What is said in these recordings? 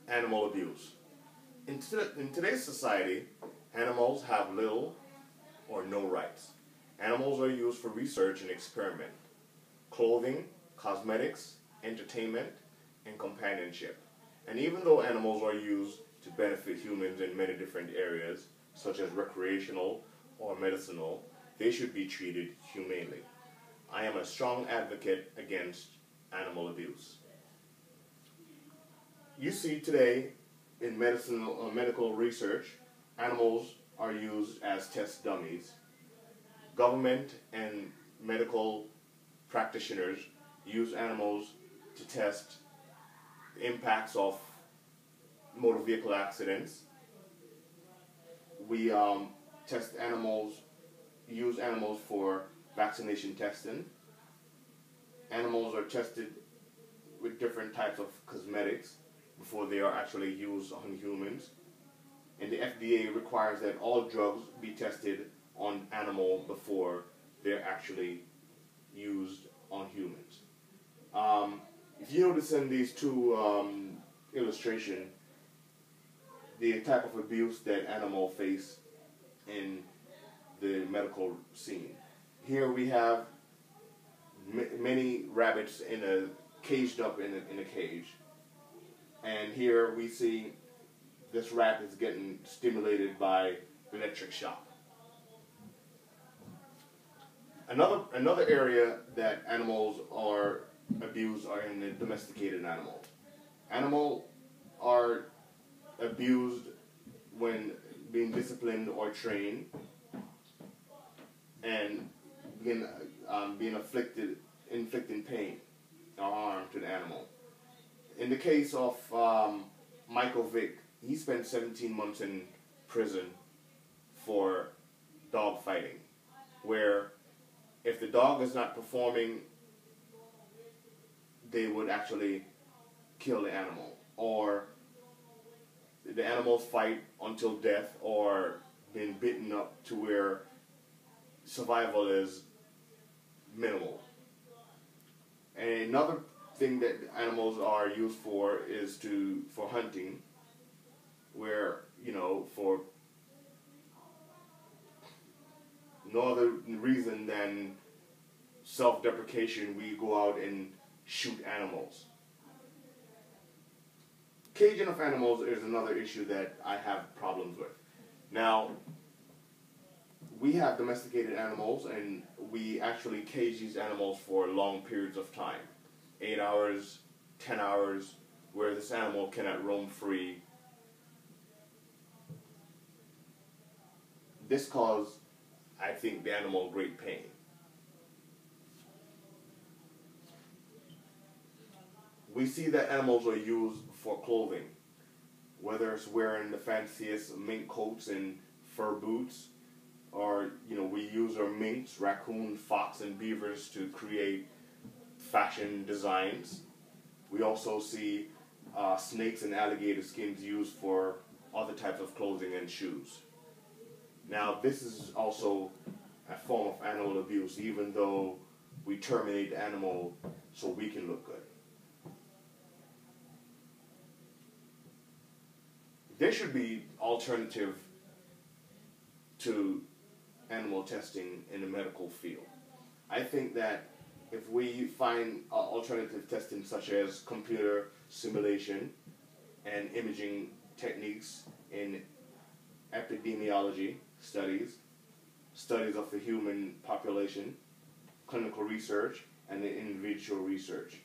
Animal abuse. In today's society, animals have little or no rights. Animals are used for research and experiment, clothing, cosmetics, entertainment, and companionship. And even though animals are used to benefit humans in many different areas, such as recreational or medicinal, they should be treated humanely. I am a strong advocate against animal abuse. You see today in medical research, animals are used as test dummies. Government and medical practitioners use animals to test the impacts of motor vehicle accidents. We test animals, use animals for vaccination testing. Animals are tested with different types of cosmetics before they are actually used on humans. And the FDA requires that all drugs be tested on animal before they're actually used on humans. If you notice in these two illustrations, the type of abuse that animals face in the medical scene. Here we have many rabbits caged up in a cage. And here we see this rat is getting stimulated by electric shock. Another area that animals are abused are in the domesticated animals. Animals are abused when being disciplined or trained and being inflicting pain or harm to the animal. In the case of Michael Vick, he spent 17 months in prison for dog fighting, where if the dog is not performing, they would actually kill the animal, or the animals fight until death or been bitten up to where survival is minimal. And another thing that animals are used for is for hunting, where, for no other reason than self-deprecation, we go out and shoot animals. Caging of animals is another issue that I have problems with. Now, we have domesticated animals, and we actually cage these animals for long periods of time. 8 hours, 10 hours, where this animal cannot roam free. This caused, I think, the animal great pain. We see that animals are used for clothing, whether it's wearing the fanciest mink coats and fur boots, or we use our minks, raccoon, fox, and beavers to create fashion designs. We also see snakes and alligator skins used for other types of clothing and shoes. Now, this is also a form of animal abuse, even though we terminate the animal so we can look good. There should be alternative to animal testing in the medical field. I think that if we find alternative testing such as computer simulation and imaging techniques in epidemiology studies of the human population, clinical research, and the individual research,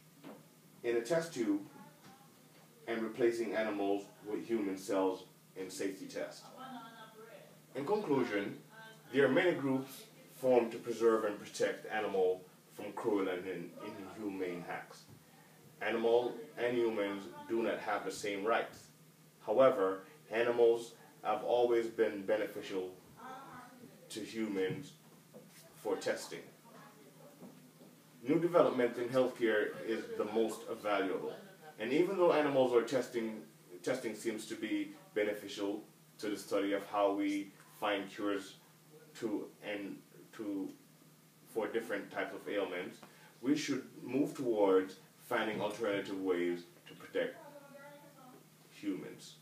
in a test tube, and replacing animals with human cells in safety tests. In conclusion, there are many groups formed to preserve and protect animals from cruel and inhumane acts. Animals and humans do not have the same rights. However, animals have always been beneficial to humans for testing. New development in healthcare is the most valuable. And even though animals are testing seems to be beneficial to the study of how we find cures for different types of ailments, we should move towards finding alternative ways to protect humans.